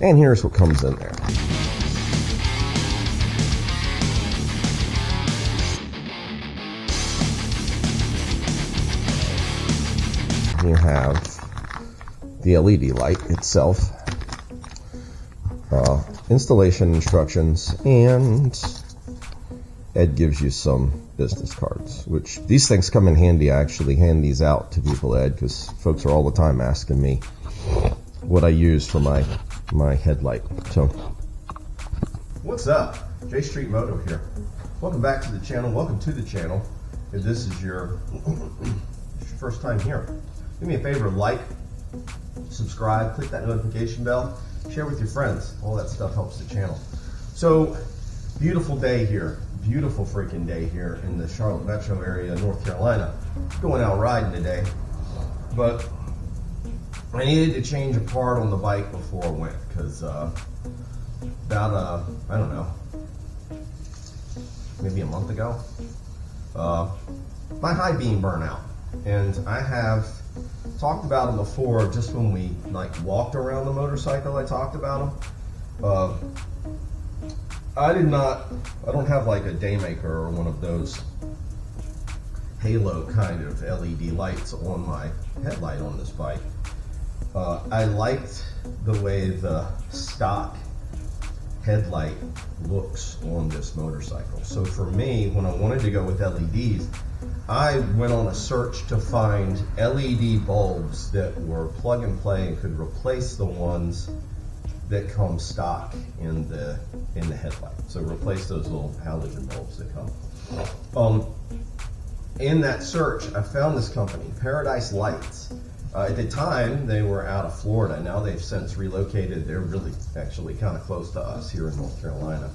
And here's what comes in there. You have the LED light itself, installation instructions, and Ed gives you some business cards, which these things come in handy. I actually hand these out to people, Ed, because folks are all the time asking me what I use for my headlight. So, what's up? J Street Moto here. Welcome back to the channel. Welcome to the channel. If this is your first time here, do me a favor, like, subscribe, click that notification bell, share with your friends. All that stuff helps the channel. So, beautiful day here. Beautiful freaking day here in the Charlotte metro area, North Carolina. Going out riding today. But I needed to change a part on the bike before I went, because about, I don't know, maybe a month ago, my high beam burnt out. And I have talked about them before, just when we walked around the motorcycle. I talked about them. I don't have like a Daymaker or one of those halo kind of LED lights on my headlight on this bike. I liked the way the stock headlight looks on this motorcycle. So for me, when I wanted to go with LEDs, I went on a search to find LED bulbs that were plug and play and could replace the ones that come stock in the headlight. So replace those little halogen bulbs that come. In that search, I found this company, Paradise Lights. At the time, they were out of Florida. Now they've since relocated. They're really actually kind of close to us here in North Carolina.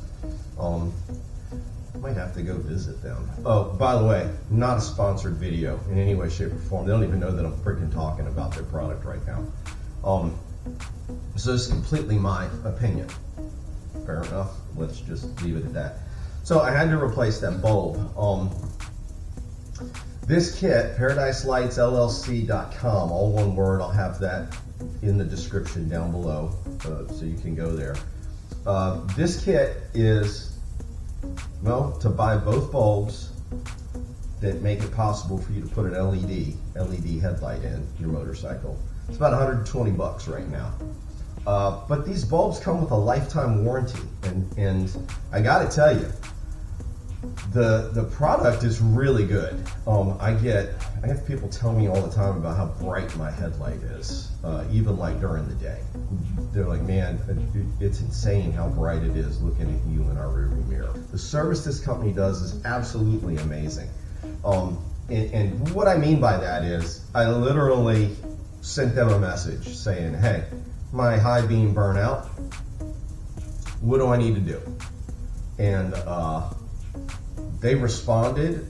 Might have to go visit them. Oh, by the way, not a sponsored video in any way, shape, or form. They don't even know that I'm freaking talking about their product right now. So it's completely my opinion. Fair enough. Let's just leave it at that. So I had to replace that bulb. This kit, ParadiseLightsLLC.com, all one word. I'll have that in the description down below, so you can go there. This kit is, well, to buy both bulbs that make it possible for you to put an LED headlight in your motorcycle. It's about 120 bucks right now. But these bulbs come with a lifetime warranty, and I gotta tell you, the product is really good. I have people tell me all the time about how bright my headlight is, even like during the day. They're like, man, it's insane how bright it is looking at you in our rearview mirror. The service this company does is absolutely amazing. And what I mean by that is, I literally sent them a message saying, hey, my high beam burnt out. What do I need to do? And they responded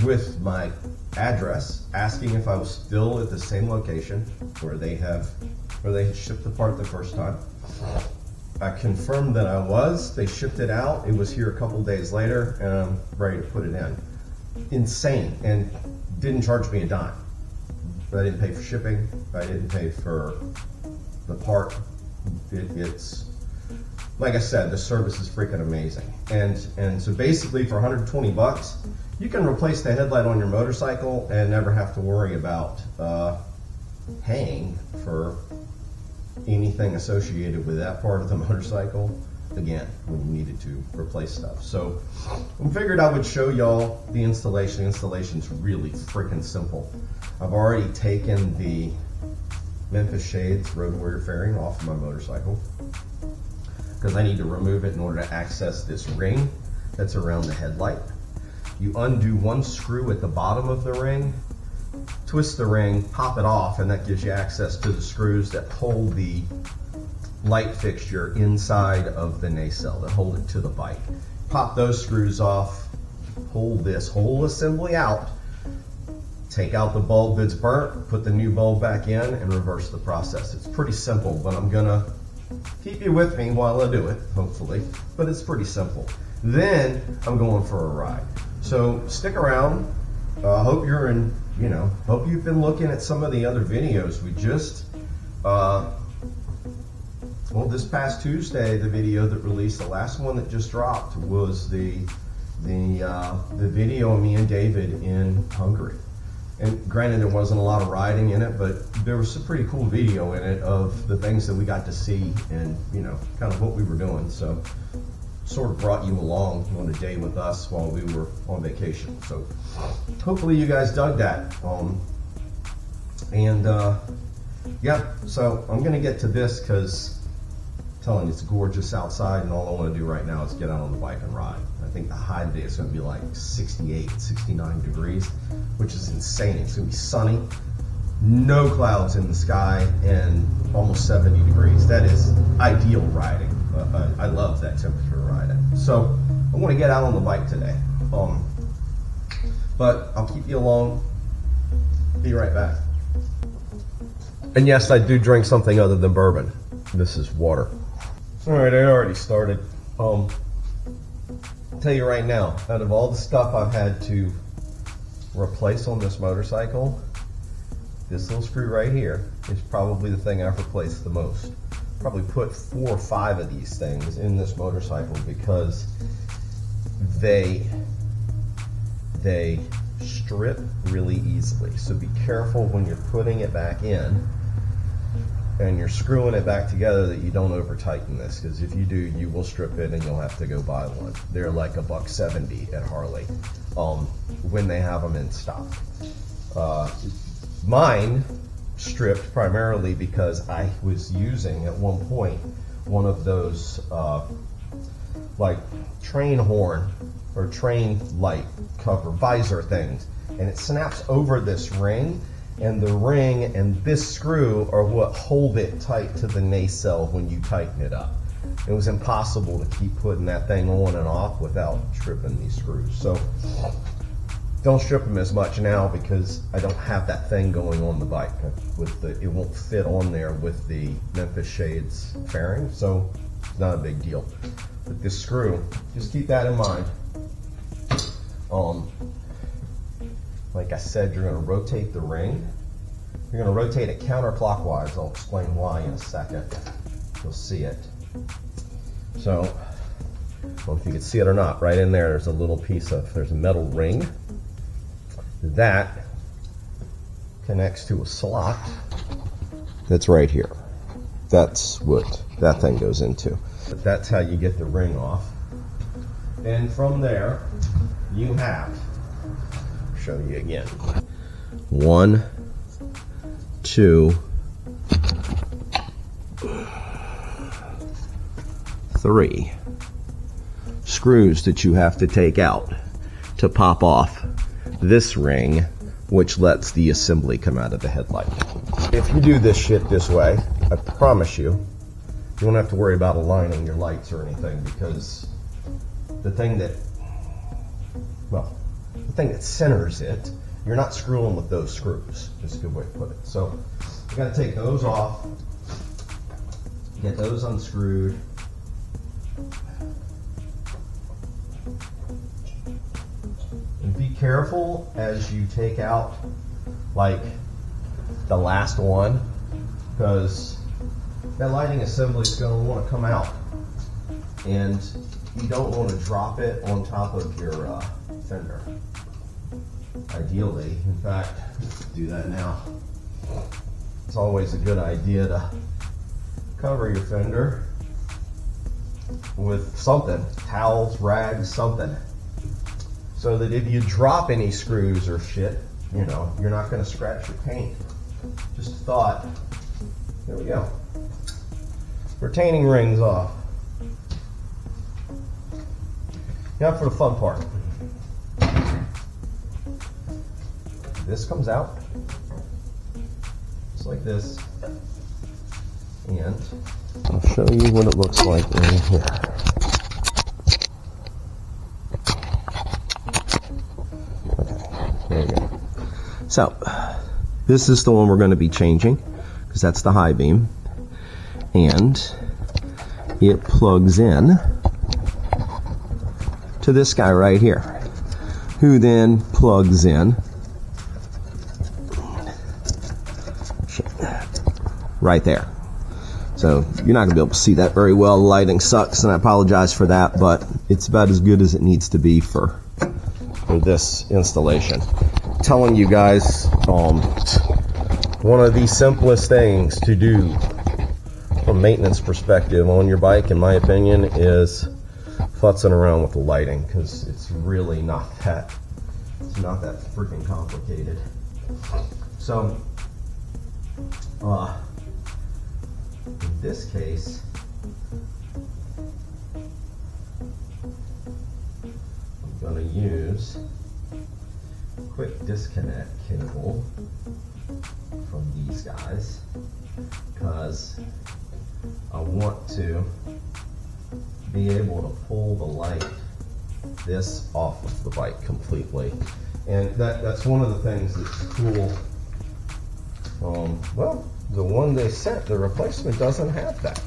with my address, asking if I was still at the same location where they shipped the part the first time. I confirmed that I was. They shipped it out. It was here a couple days later, and I'm ready to put it in. Insane, and didn't charge me a dime. I didn't pay for shipping. I didn't pay for the part. It's like I said, the service is freaking amazing. And so basically for 120 bucks, you can replace the headlight on your motorcycle and never have to worry about paying for anything associated with that part of the motorcycle again when you needed to replace stuff. So I figured I would show y'all the installation. The installation's really freaking simple. I've already taken the Memphis Shades Road Warrior fairing off of my motorcycle because I need to remove it in order to access this ring that's around the headlight. You undo one screw at the bottom of the ring, twist the ring, pop it off, and that gives you access to the screws that hold the light fixture inside of the nacelle, that hold it to the bike. Pop those screws off, pull this whole assembly out, take out the bulb that's burnt, put the new bulb back in, and reverse the process. It's pretty simple, but I'm gonna keep you with me while I do it, hopefully, but it's pretty simple. Then I'm going for a ride. So stick around. Hope you've been looking at some of the other videos. We just Well, this past Tuesday, the video that released, the last one that just dropped, was the video of me and David in Hungary. And granted, there wasn't a lot of riding in it, but there was a pretty cool video in it of the things that we got to see and, you know, kind of what we were doing. So sort of brought you along on a day with us while we were on vacation. So hopefully you guys dug that. Yeah, so I'm gonna get to this because I'm telling you, it's gorgeous outside, and all I want to do right now is get out on the bike and ride. I think the high today is going to be like 68, 69 degrees, which is insane. It's going to be sunny, no clouds in the sky, and almost 70 degrees. That is ideal riding. I love that temperature riding. So I want to get out on the bike today. But I'll keep you along. Be right back. And yes, I do drink something other than bourbon. This is water. All right, I already started. I'll tell you right now, out of all the stuff I've had to replace on this motorcycle, this little screw right here is probably the thing I've replaced the most. Probably put 4 or 5 of these things in this motorcycle because they strip really easily. So be careful when you're putting it back in and you're screwing it back together that you don't over tighten this, because if you do, you will strip it and you'll have to go buy one. They're like $170 at Harley when they have them in stock. Mine stripped primarily because I was using at one point one of those like train horn or train light cover visor things, and it snaps over this ring, and the ring and this screw are what hold it tight to the nacelle when you tighten it up. It was impossible to keep putting that thing on and off without stripping these screws. So don't strip them as much now because I don't have that thing going on the bike. It won't fit on there with the Memphis Shades fairing, so it's not a big deal. But this screw, just keep that in mind. Like I said, you're going to rotate the ring. You're going to rotate it counterclockwise. I'll explain why in a second. You'll see it. So, I don't know if you can see it or not. Right in there, there's a little piece of, there's a metal ring. That connects to a slot that's right here. That's what that thing goes into. But that's how you get the ring off. And from there, you have, I'll show you again. 1, 2, 3 screws that you have to take out to pop off this ring, which lets the assembly come out of the headlight. If you do this shit this way, I promise you, you won't have to worry about aligning your lights or anything, because the thing that centers it, you're not screwing with those screws. That's a good way to put it. So you got to take those off, get those unscrewed. And be careful as you take out like the last one, because that lighting assembly is going to want to come out, and you don't want to drop it on top of your fender. Ideally, in fact, do that now. It's always a good idea to cover your fender with something, towels, rags, something, so that if you drop any screws or shit, you know, you're not going to scratch your paint. Just a thought. There we go. Retaining rings off. Now for the fun part. This comes out just like this, and I'll show you what it looks like in here. Okay, there we go. So this is the one we're going to be changing, because that's the high beam, and it plugs in to this guy right here, who then plugs in right there. So you're not gonna be able to see that very well. The lighting sucks, and I apologize for that, but it's about as good as it needs to be for this installation. I'm telling you guys, one of the simplest things to do from a maintenance perspective on your bike, in my opinion, is futzing around with the lighting, because it's really not that freaking complicated. So in this case, I'm going to use a quick disconnect cable from these guys, because I want to be able to pull the light this off of the bike completely. And that's one of the things that's cool. Well, the one they sent, the replacement, doesn't have that.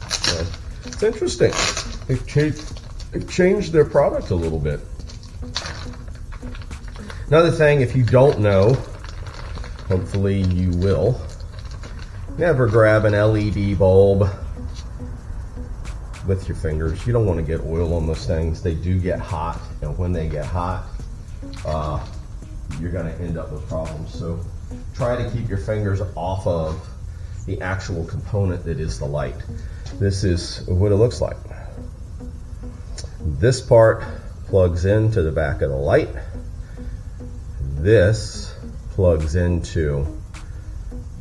So it's interesting. They've changed their product a little bit. Another thing, if you don't know, hopefully you will, never grab an LED bulb with your fingers. You don't want to get oil on those things. They do get hot, and when they get hot, you're going to end up with problems. So try to keep your fingers off of the actual component that is the light. This is what it looks like. This part plugs into the back of the light. This plugs into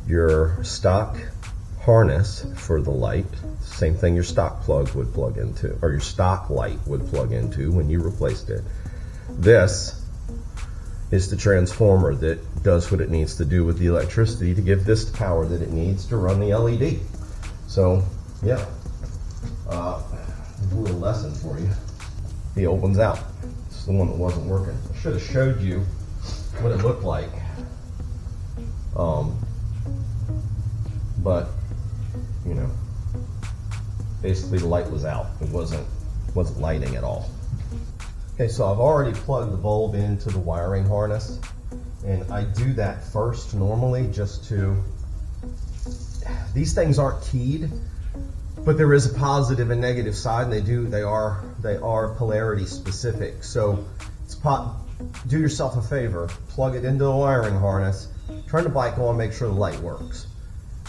your stock harness for the light. Same thing your stock plug would plug into, or your stock light would plug into when you replaced it. This is the transformer that does what it needs to do with the electricity to give this the power that it needs to run the LED. So yeah, a little lesson for you. The old one's out. It's the one that wasn't working. I should have showed you what it looked like. But you know, basically the light was out. It wasn't lighting at all. Okay, so I've already plugged the bulb into the wiring harness, and I do that first normally just to, these things aren't keyed, but there is a positive and negative side, and they are polarity specific. So do yourself a favor, plug it into the wiring harness, turn the bike on, make sure the light works.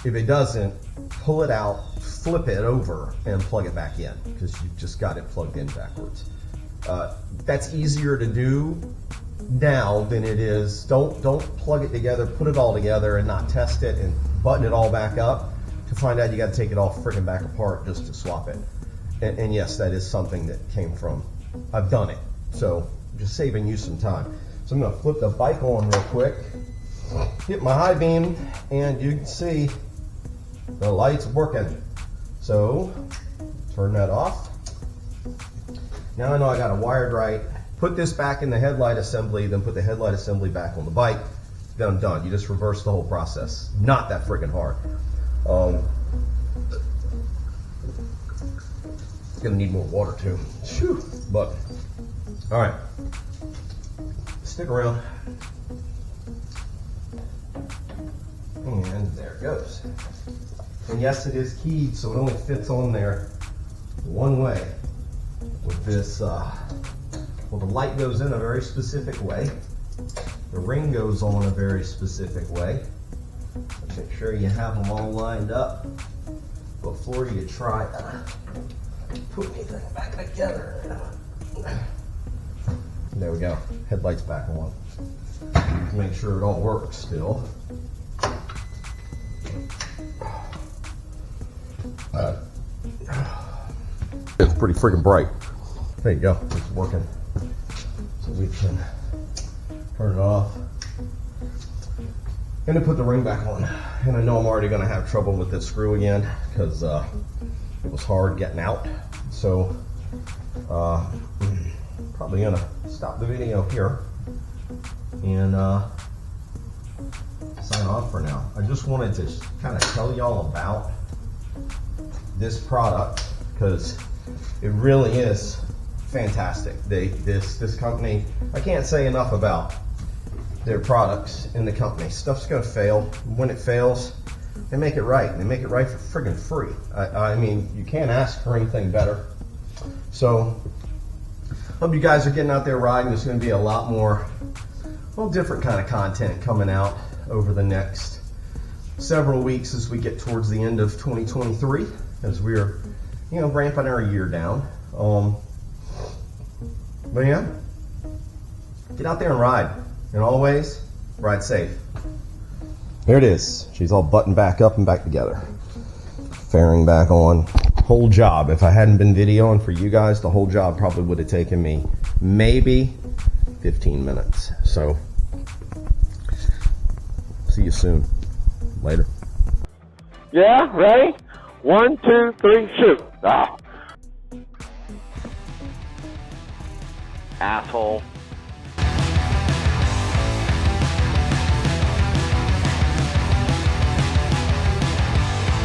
If it doesn't, pull it out, flip it over, and plug it back in, because you've just got it plugged in backwards. That's easier to do now than it is. Don't plug it together, put it all together, and not test it and button it all back up to find out you got to take it all freaking back apart just to swap it. And yes, that is something that came from, I've done it, so just saving you some time. So I'm going to flip the bike on real quick, hit my high beam, and you can see the light's working. So turn that off. Now I know I got it wired right. Put this back in the headlight assembly, then put the headlight assembly back on the bike. Then I'm done. You just reverse the whole process. Not that freaking hard. Gonna need more water too. Whew. But all right, stick around. And there it goes. And yes, it is keyed, so it only fits on there one way. With this, well, the light goes in a very specific way. The ring goes on a very specific way. Make sure you have them all lined up before you try to put anything back together. There we go. Headlight's back on. Make sure it all works still. It's pretty freaking bright. There you go, it's working. So we can turn it off. And then put the ring back on. And I know I'm already gonna have trouble with this screw again, because it was hard getting out. So probably gonna stop the video here and sign off for now. I just wanted to kind of tell y'all about this product, because it really is fantastic. This company, I can't say enough about their products in the company. Stuff's gonna fail. When it fails, they make it right. They make it right for friggin' free. I mean, you can't ask for anything better. So, hope you guys are getting out there riding. There's going to be a lot more, well, different kind of content coming out over the next several weeks as we get towards the end of 2023, as we're, ramping our year down. But yeah, get out there and ride. And always, ride safe. There it is. She's all buttoned back up and back together. Fairing back on. Whole job. If I hadn't been videoing for you guys, the whole job probably would have taken me maybe 15 minutes. So, see you soon. Later. Yeah, ready? 1, 2, 3, shoot. Ah. Asshole.